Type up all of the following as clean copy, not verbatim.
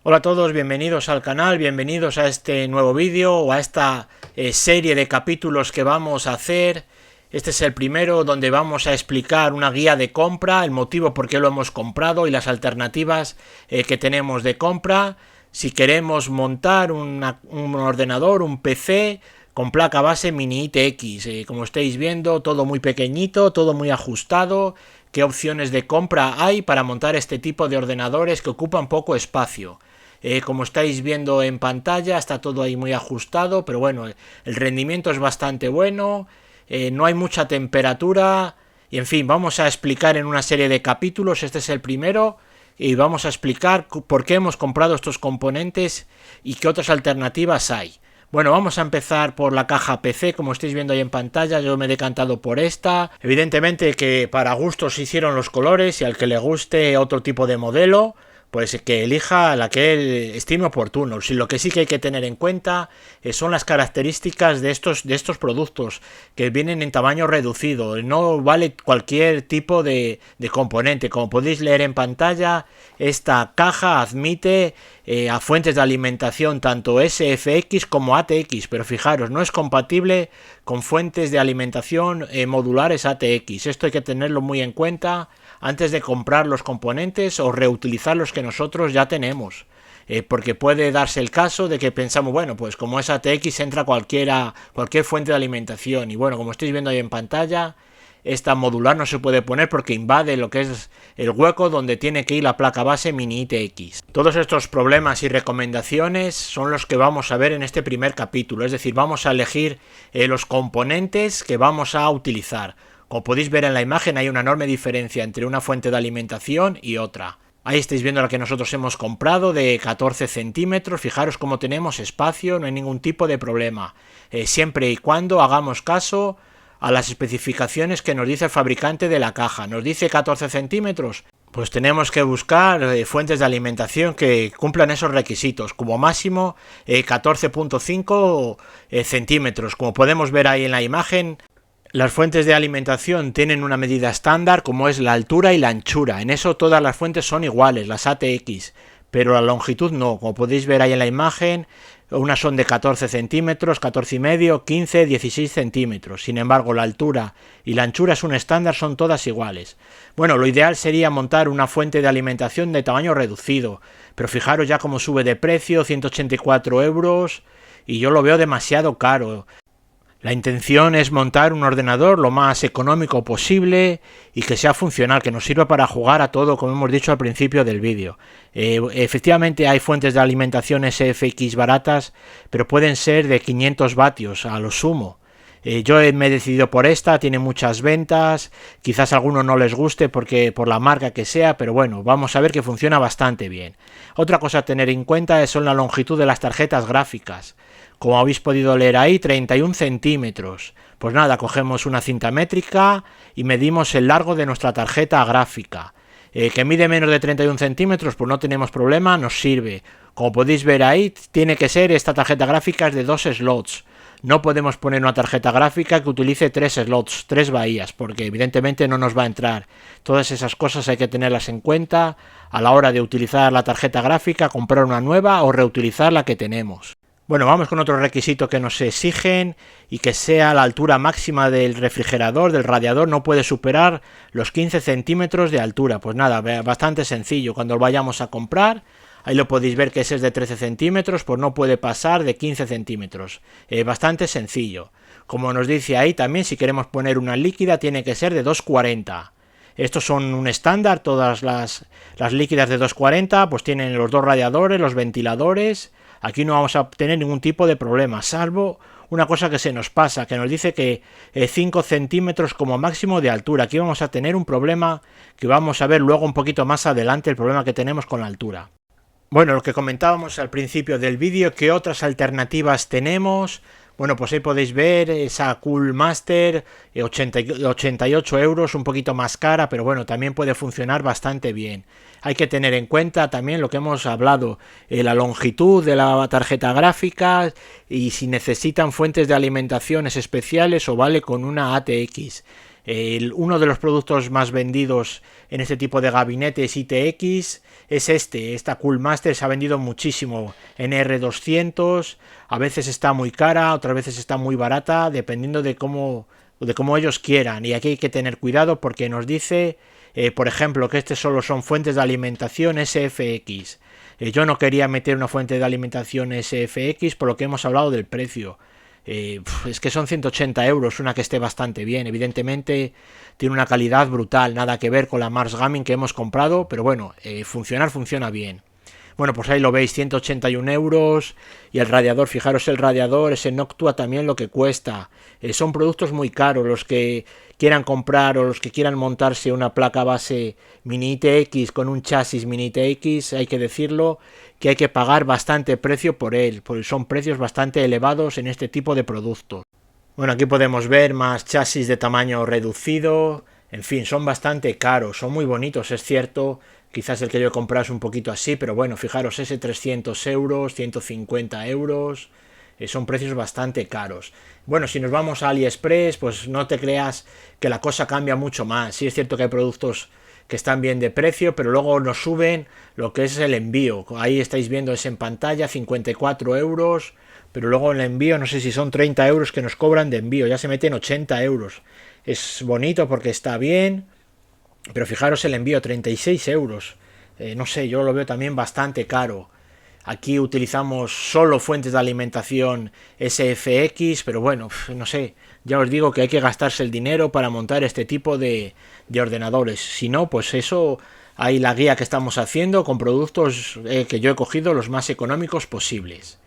Hola a todos, bienvenidos al canal, bienvenidos a este nuevo vídeo o a esta serie de capítulos que vamos a hacer. Este es el primero donde vamos a explicar una guía de compra, el motivo por qué lo hemos comprado y las alternativas que tenemos de compra. Si queremos montar un ordenador, un PC con placa base mini ITX, como estáis viendo, todo muy pequeñito, todo muy ajustado. ¿Qué opciones de compra hay para montar este tipo de ordenadores que ocupan poco espacio? Como estáis viendo en pantalla, está todo ahí muy ajustado, pero bueno, el rendimiento es bastante bueno, no hay mucha temperatura, y en fin, vamos a explicar en una serie de capítulos, este es el primero, y vamos a explicar por qué hemos comprado estos componentes y qué otras alternativas hay. Bueno, vamos a empezar por la caja PC, como estáis viendo ahí en pantalla, yo me he decantado por esta. Evidentemente que para gustos se hicieron los colores y al que le guste otro tipo de modelo, pues que elija la que él estime oportuno. Si lo que sí que hay que tener en cuenta son las características de estos productos, que vienen en tamaño reducido. No vale cualquier tipo de componente. Como podéis leer en pantalla, esta caja admite a fuentes de alimentación tanto SFX como ATX, pero fijaros, no es compatible con fuentes de alimentación modulares ATX. Esto hay que tenerlo muy en cuenta antes de comprar los componentes o reutilizar los que nosotros ya tenemos. Porque puede darse el caso de que pensamos, bueno, pues como es ATX entra cualquier fuente de alimentación. Y bueno, como estáis viendo ahí en pantalla, esta modular no se puede poner porque invade lo que es el hueco donde tiene que ir la placa base mini ITX. Todos estos problemas y recomendaciones son los que vamos a ver en este primer capítulo. Es decir, vamos a elegir los componentes que vamos a utilizar. Como podéis ver en la imagen, hay una enorme diferencia entre una fuente de alimentación y otra. Ahí estáis viendo la que nosotros hemos comprado de 14 centímetros. Fijaros cómo tenemos espacio, no hay ningún tipo de problema. Siempre y cuando hagamos caso a las especificaciones que nos dice el fabricante de la caja. Nos dice 14 centímetros. Pues tenemos que buscar fuentes de alimentación que cumplan esos requisitos. Como máximo 14.5 centímetros. Como podemos ver ahí en la imagen, las fuentes de alimentación tienen una medida estándar como es la altura y la anchura. En eso todas las fuentes son iguales, las ATX, pero la longitud no. Como podéis ver ahí en la imagen, unas son de 14 centímetros, 14,5, 15, 16 centímetros. Sin embargo, la altura y la anchura es un estándar, son todas iguales. Bueno, lo ideal sería montar una fuente de alimentación de tamaño reducido, pero fijaros ya cómo sube de precio, 184 euros, y yo lo veo demasiado caro. La intención es montar un ordenador lo más económico posible y que sea funcional, que nos sirva para jugar a todo, como hemos dicho al principio del vídeo. Efectivamente hay fuentes de alimentación SFX baratas, pero pueden ser de 500 vatios a lo sumo. Yo me he decidido por esta, tiene muchas ventas, quizás a algunos no les guste por la marca que sea, pero bueno, vamos a ver que funciona bastante bien. Otra cosa a tener en cuenta son la longitud de las tarjetas gráficas. Como habéis podido leer ahí, 31 centímetros. Pues nada, cogemos una cinta métrica y medimos el largo de nuestra tarjeta gráfica. Que mide menos de 31 centímetros, pues no tenemos problema, nos sirve. Como podéis ver ahí, tiene que ser esta tarjeta gráfica de 2 slots. No podemos poner una tarjeta gráfica que utilice 3 slots, 3 bahías, porque evidentemente no nos va a entrar. Todas esas cosas hay que tenerlas en cuenta a la hora de utilizar la tarjeta gráfica, comprar una nueva o reutilizar la que tenemos. Bueno, vamos con otro requisito que nos exigen y que sea la altura máxima del refrigerador, del radiador, no puede superar los 15 centímetros de altura. Pues nada, bastante sencillo. Cuando lo vayamos a comprar, ahí lo podéis ver que ese es de 13 centímetros, pues no puede pasar de 15 centímetros. Bastante sencillo. Como nos dice ahí también, si queremos poner una líquida, tiene que ser de 240. Estos son un estándar, todas las líquidas de 240, pues tienen los dos radiadores, los ventiladores. Aquí no vamos a tener ningún tipo de problema, salvo una cosa que se nos pasa, que nos dice que 5 centímetros como máximo de altura. Aquí vamos a tener un problema que vamos a ver luego un poquito más adelante, el problema que tenemos con la altura. Bueno, lo que comentábamos al principio del vídeo, ¿qué otras alternativas tenemos? Bueno, pues ahí podéis ver esa Coolmaster, 88 euros, un poquito más cara, pero bueno, también puede funcionar bastante bien. Hay que tener en cuenta también lo que hemos hablado, la longitud de la tarjeta gráfica y si necesitan fuentes de alimentaciones especiales o vale con una ATX. Uno de los productos más vendidos en este tipo de gabinetes ITX es esta Coolmaster. Se ha vendido muchísimo en R200, a veces está muy cara, otras veces está muy barata, dependiendo de cómo ellos quieran. Y aquí hay que tener cuidado porque nos dice, por ejemplo, que solo son fuentes de alimentación SFX. Yo no quería meter una fuente de alimentación SFX por lo que hemos hablado del precio. Es que son 180 euros una que esté bastante bien. Evidentemente tiene una calidad brutal, nada que ver con la Mars Gaming que hemos comprado, pero bueno, funciona bien. Bueno, pues ahí lo veis, 181 euros. Y el radiador, fijaros el radiador, ese Noctua también lo que cuesta. Son productos muy caros. Los que quieran comprar o los que quieran montarse una placa base Mini ITX con un chasis Mini ITX, hay que decirlo, que hay que pagar bastante precio por él, porque son precios bastante elevados en este tipo de productos. Bueno, aquí podemos ver más chasis de tamaño reducido. En fin, son bastante caros, son muy bonitos, es cierto. Quizás el que yo he comprado es un poquito así, pero bueno, fijaros, ese 300 euros, 150 euros, son precios bastante caros. Bueno, si nos vamos a AliExpress, pues no te creas que la cosa cambia mucho más. Sí es cierto que hay productos que están bien de precio, pero luego nos suben lo que es el envío. Ahí estáis viendo es en pantalla, 54 euros, pero luego el envío, no sé si son 30 euros que nos cobran de envío, ya se meten 80 euros. Es bonito porque está bien, pero fijaros el envío, 36 euros. No sé, yo lo veo también bastante caro. Aquí utilizamos solo fuentes de alimentación SFX, pero bueno, no sé, ya os digo que hay que gastarse el dinero para montar este tipo de ordenadores. Si no, pues eso, hay la guía que estamos haciendo con productos que yo he cogido los más económicos posibles.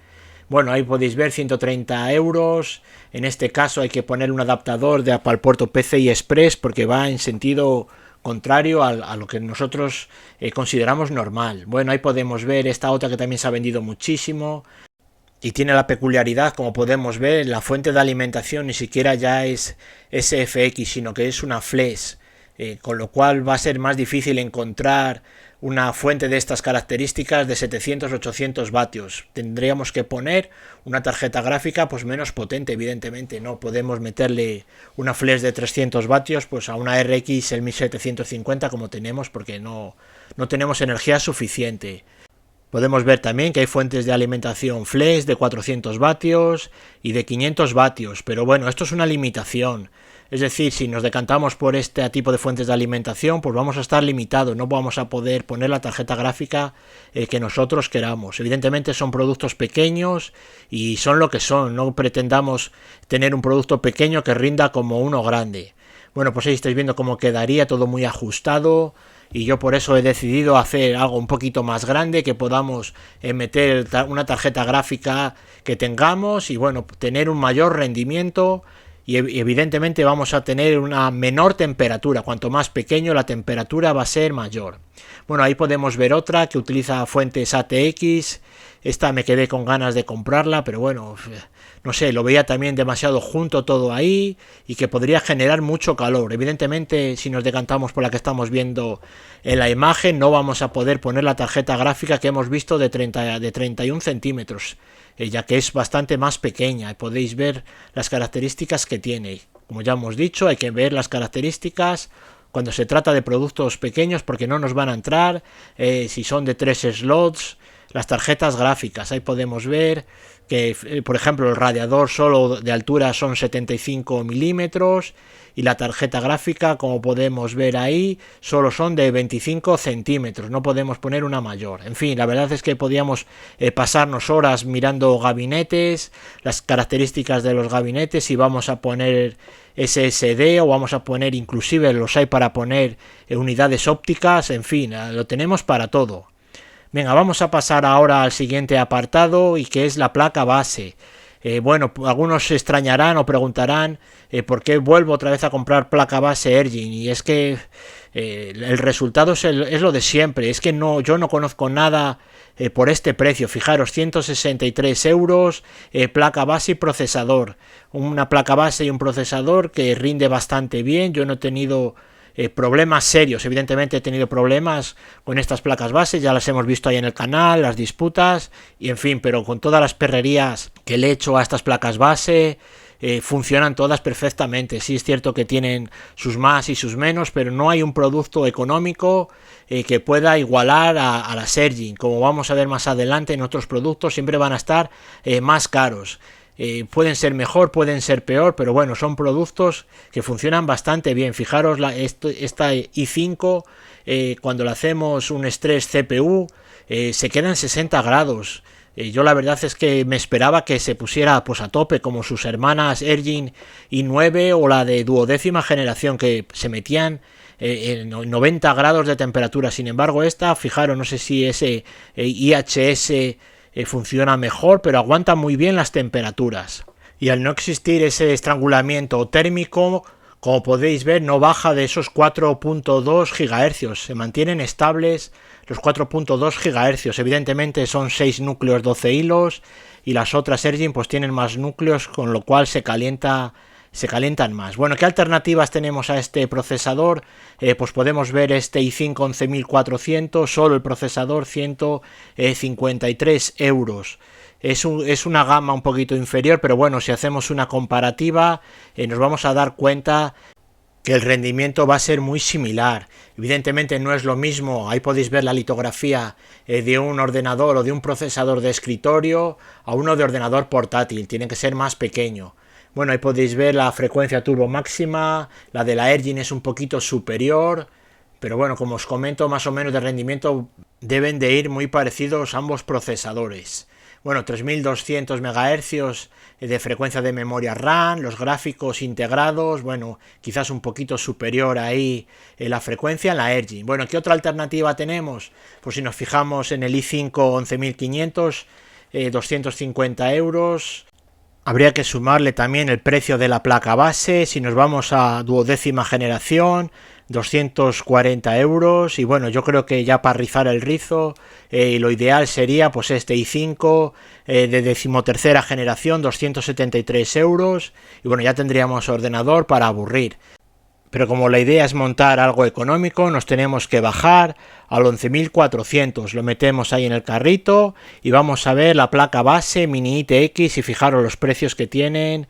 Bueno, ahí podéis ver 130 euros. En este caso hay que poner un adaptador para el puerto PCI Express porque va en sentido contrario a lo que nosotros consideramos normal. Bueno, ahí podemos ver esta otra que también se ha vendido muchísimo y tiene la peculiaridad, como podemos ver, la fuente de alimentación ni siquiera ya es SFX, sino que es una flash, con lo cual va a ser más difícil encontrar una fuente de estas características de 700-800 vatios. Tendríamos que poner una tarjeta gráfica pues menos potente, evidentemente. No podemos meterle una flash de 300 vatios pues a una RX el 1750 como tenemos, porque no tenemos energía suficiente. Podemos ver también que hay fuentes de alimentación flash de 400 vatios y de 500 vatios, pero bueno, esto es una limitación. Es decir, si nos decantamos por este tipo de fuentes de alimentación, pues vamos a estar limitados, no vamos a poder poner la tarjeta gráfica que nosotros queramos. Evidentemente son productos pequeños y son lo que son, no pretendamos tener un producto pequeño que rinda como uno grande. Bueno, pues ahí estáis viendo cómo quedaría todo muy ajustado. Y yo por eso he decidido hacer algo un poquito más grande, que podamos meter una tarjeta gráfica que tengamos y bueno, tener un mayor rendimiento y evidentemente vamos a tener una menor temperatura. Cuanto más pequeño la temperatura va a ser mayor. Bueno, ahí podemos ver otra que utiliza fuentes ATX. Esta me quedé con ganas de comprarla, pero bueno, no sé, lo veía también demasiado junto todo ahí y que podría generar mucho calor. Evidentemente, si nos decantamos por la que estamos viendo en la imagen, no vamos a poder poner la tarjeta gráfica que hemos visto de 31 centímetros, ya que es bastante más pequeña y podéis ver las características que tiene. Como ya hemos dicho, hay que ver las características cuando se trata de productos pequeños porque no nos van a entrar, si son de 3 slots, las tarjetas gráficas. Ahí podemos ver que, por ejemplo, el radiador solo de altura son 75 milímetros y la tarjeta gráfica, como podemos ver ahí, solo son de 25 centímetros. No podemos poner una mayor. En fin, la verdad es que podíamos pasarnos horas mirando gabinetes, las características de los gabinetes, si vamos a poner SSD o vamos a poner, inclusive los hay para poner unidades ópticas. En fin, lo tenemos para todo. Venga, vamos a pasar ahora al siguiente apartado y que es la placa base. Bueno, algunos se extrañarán o preguntarán por qué vuelvo otra vez a comprar placa base Ergin, y es que el resultado es lo de siempre. Es que yo no conozco nada por este precio. Fijaros, 163 euros, placa base y procesador. Una placa base y un procesador que rinde bastante bien. Yo no he tenido problemas serios. Evidentemente he tenido problemas con estas placas base, ya las hemos visto ahí en el canal, las disputas y en fin, pero con todas las perrerías que le he hecho a estas placas base, funcionan todas perfectamente. Sí es cierto que tienen sus más y sus menos, pero no hay un producto económico que pueda igualar a la Serging. Como vamos a ver más adelante, en otros productos siempre van a estar más caros. Pueden ser mejor, pueden ser peor, pero bueno, son productos que funcionan bastante bien. Fijaros, esta i5, cuando le hacemos un estrés CPU, se queda en 60 grados. Yo la verdad es que me esperaba que se pusiera pues a tope, como sus hermanas Ergin i9 o la de 12ª generación, que se metían en 90 grados de temperatura. Sin embargo, esta, fijaros, no sé si ese IHS funciona mejor, pero aguanta muy bien las temperaturas. Y al no existir ese estrangulamiento térmico, como podéis ver, no baja de esos 4.2 GHz. Se mantienen estables los 4.2 GHz. Evidentemente son 6 núcleos 12 hilos y las otras Ergin pues tienen más núcleos, con lo cual se calientan más. Bueno, ¿qué alternativas tenemos a este procesador? Pues podemos ver este i5 11400, solo el procesador 153 euros. Es una gama un poquito inferior, pero bueno, si hacemos una comparativa nos vamos a dar cuenta que el rendimiento va a ser muy similar. Evidentemente no es lo mismo, ahí podéis ver la litografía de un ordenador o de un procesador de escritorio a uno de ordenador portátil, tiene que ser más pequeño. Bueno, ahí podéis ver la frecuencia turbo máxima, la de la Ergin es un poquito superior, pero bueno, como os comento, más o menos de rendimiento deben de ir muy parecidos ambos procesadores. Bueno, 3200 MHz de frecuencia de memoria RAM, los gráficos integrados, bueno, quizás un poquito superior ahí la frecuencia en la Ergin. Bueno, ¿qué otra alternativa tenemos? Pues si nos fijamos en el i5 11500, 250 euros. Habría que sumarle también el precio de la placa base. Si nos vamos a 12ª generación, 240 euros. Y bueno, yo creo que ya para rizar el rizo, lo ideal sería pues este i5 de 13ª generación, 273 euros. Y bueno, ya tendríamos ordenador para aburrir. Pero como la idea es montar algo económico, nos tenemos que bajar al 11.400. Lo metemos ahí en el carrito y vamos a ver la placa base Mini ITX y fijaros los precios que tienen.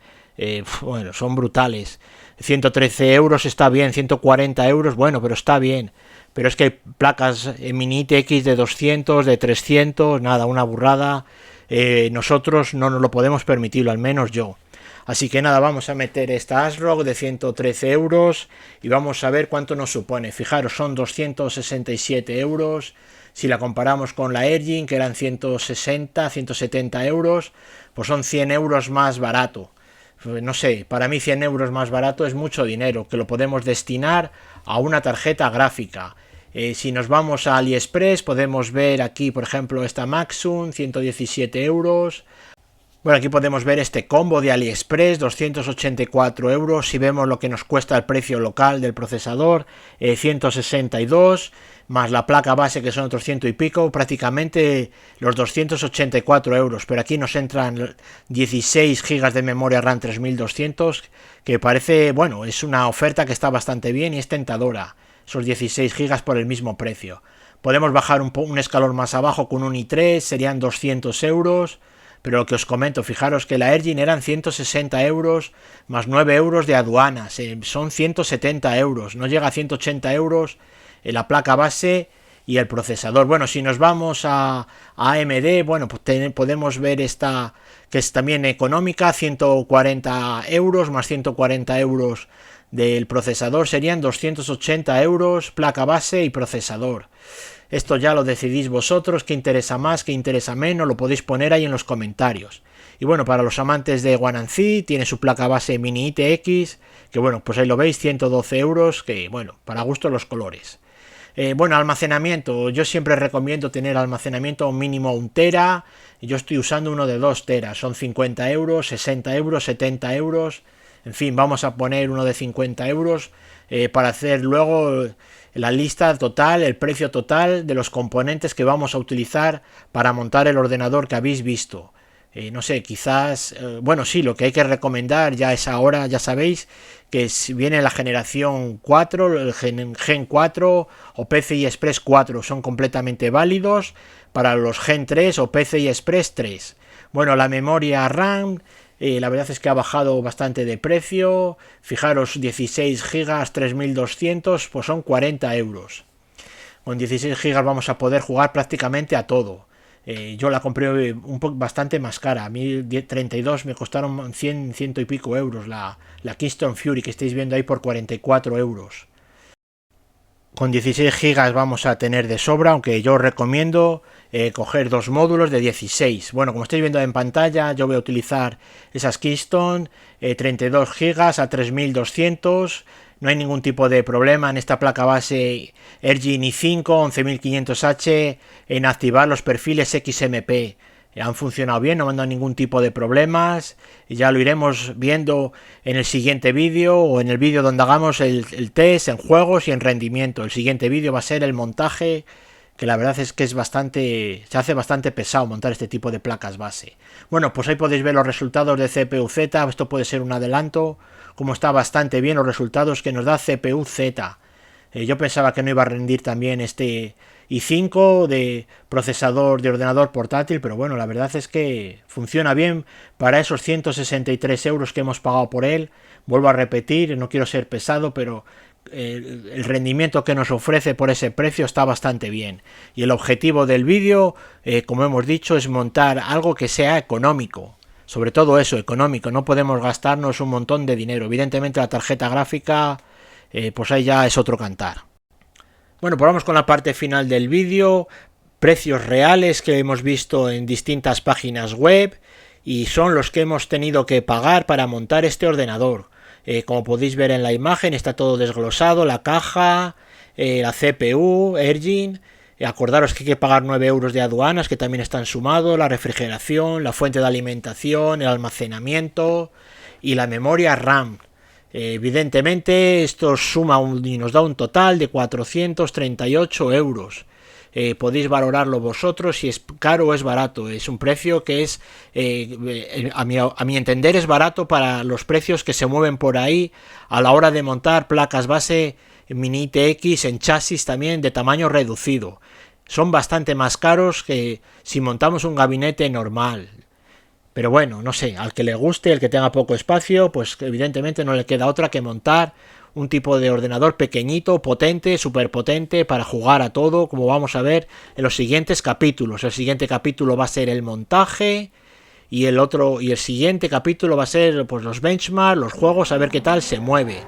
Bueno, son brutales. 113 euros está bien, 140 euros, bueno, pero está bien. Pero es que hay placas Mini ITX de 200, de 300, nada, una burrada. Nosotros no nos lo podemos permitir, al menos yo. Así que nada, vamos a meter esta ASRock de 113 euros y vamos a ver cuánto nos supone. Fijaros, son 267 euros. Si la comparamos con la Ergin, que eran 160, 170 euros, pues son 100 euros más barato. No sé, para mí 100 euros más barato es mucho dinero, que lo podemos destinar a una tarjeta gráfica. Si nos vamos a AliExpress, podemos ver aquí, por ejemplo, esta Maxum, 117 euros. Bueno, aquí podemos ver este combo de AliExpress, 284 euros. Si vemos lo que nos cuesta el precio local del procesador, 162, más la placa base que son otros 100 y pico, prácticamente los 284 euros. Pero aquí nos entran 16 GB de memoria RAM 3200, que parece, bueno, es una oferta que está bastante bien y es tentadora. Esos 16 GB por el mismo precio. Podemos bajar un escalón más abajo con un i3, serían 200 euros. Pero lo que os comento, fijaros que la Ergin eran 160 euros más 9 euros de aduanas, son 170 euros, no llega a 180 euros la placa base y el procesador. Bueno, si nos vamos a AMD, bueno, pues podemos ver esta que es también económica, 140 euros más 140 euros del procesador, serían 280 euros placa base y procesador. Esto ya lo decidís vosotros, qué interesa más, qué interesa menos, lo podéis poner ahí en los comentarios. Y bueno, para los amantes de One and C, tiene su placa base Mini ITX, que bueno, pues ahí lo veis, 112 euros, que bueno, para gusto los colores. Bueno, almacenamiento, yo siempre recomiendo tener almacenamiento mínimo 1 tera, yo estoy usando uno de 2 teras, son 50 euros, 60 euros, 70 euros, en fin, vamos a poner uno de 50 euros para hacer luego la lista total, el precio total de los componentes que vamos a utilizar para montar el ordenador que habéis visto. No sé, quizás, bueno, sí, lo que hay que recomendar ya es ahora, ya sabéis, que si viene la generación 4, el Gen 4 o PCI Express 4, son completamente válidos para los Gen 3 o PCI Express 3. Bueno, la memoria RAM, La verdad es que ha bajado bastante de precio. Fijaros, 16 gigas 3200, pues son 40 euros. Con 16 gigas vamos a poder jugar prácticamente a todo. Yo la compré bastante más cara. A mí 32 me costaron 100 y pico euros. La Keystone Fury que estáis viendo ahí por 44 euros. Con 16 gigas vamos a tener de sobra, aunque yo os recomiendo coger dos módulos de 16. Bueno, como estáis viendo en pantalla, yo voy a utilizar esas Keystone 32 gigas a 3200. No hay ningún tipo de problema en esta placa base Ergin i5 11500H en activar los perfiles XMP. Han funcionado bien, no me han dado ningún tipo de problemas. Ya lo iremos viendo en el siguiente vídeo o en el vídeo donde hagamos el test en juegos y en rendimiento. El siguiente vídeo va a ser el montaje, que la verdad es que se hace bastante pesado montar este tipo de placas base. Bueno, pues ahí podéis ver los resultados de CPU-Z. Esto puede ser un adelanto, como está bastante bien los resultados que nos da CPU-Z. Yo pensaba que no iba a rendir también este i5 de procesador de ordenador portátil, pero bueno, la verdad es que funciona bien para esos 163 euros que hemos pagado por él. Vuelvo a repetir, no quiero ser pesado, pero el rendimiento que nos ofrece por ese precio está bastante bien. Y el objetivo del vídeo, como hemos dicho, es montar algo que sea económico. Sobre todo eso, económico. No podemos gastarnos un montón de dinero. Evidentemente la tarjeta gráfica, pues ahí ya es otro cantar. Bueno, pues vamos con la parte final del vídeo. Precios reales que hemos visto en distintas páginas web y son los que hemos tenido que pagar para montar este ordenador. Como podéis ver en la imagen, está todo desglosado, la caja, la CPU, Ergin. Acordaros que hay que pagar 9 euros de aduanas, que también están sumados, la refrigeración, la fuente de alimentación, el almacenamiento y la memoria RAM. Evidentemente esto suma y nos da un total de 438 euros. Podéis valorarlo vosotros si es caro o es barato. Es un precio que es, a mi entender, es barato para los precios que se mueven por ahí a la hora de montar placas base mini ITX en chasis también de tamaño reducido. Son bastante más caros que si montamos un gabinete normal. Pero bueno, no sé, al que le guste, el que tenga poco espacio, pues evidentemente no le queda otra que montar un tipo de ordenador pequeñito, potente, súper potente para jugar a todo, como vamos a ver en los siguientes capítulos. El siguiente capítulo va a ser el montaje y el siguiente capítulo va a ser pues los benchmarks, los juegos, a ver qué tal se mueve.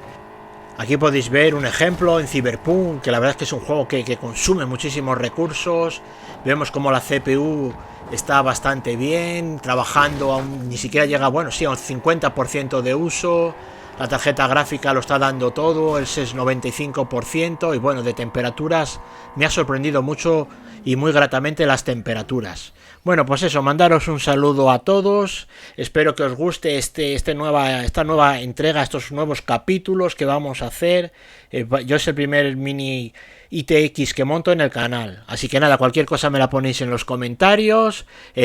Aquí podéis ver un ejemplo en Cyberpunk, que la verdad es que es un juego que consume muchísimos recursos. Vemos como la CPU está bastante bien, trabajando, ni siquiera llega, bueno, sí, a un 50% de uso. La tarjeta gráfica lo está dando todo, el 95%. Y bueno, de temperaturas me ha sorprendido mucho y muy gratamente las temperaturas. Bueno, pues eso, mandaros un saludo a todos. Espero que os guste esta nueva entrega, estos nuevos capítulos que vamos a hacer. Yo es el primer mini ITX que monto en el canal. Así que nada, cualquier cosa me la ponéis en los comentarios.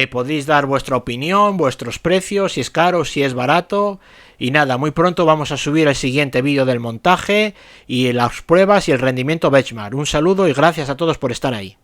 Podéis dar vuestra opinión, vuestros precios, si es caro, si es barato. Y nada, muy pronto vamos a subir el siguiente vídeo del montaje y las pruebas y el rendimiento benchmark. Un saludo y gracias a todos por estar ahí.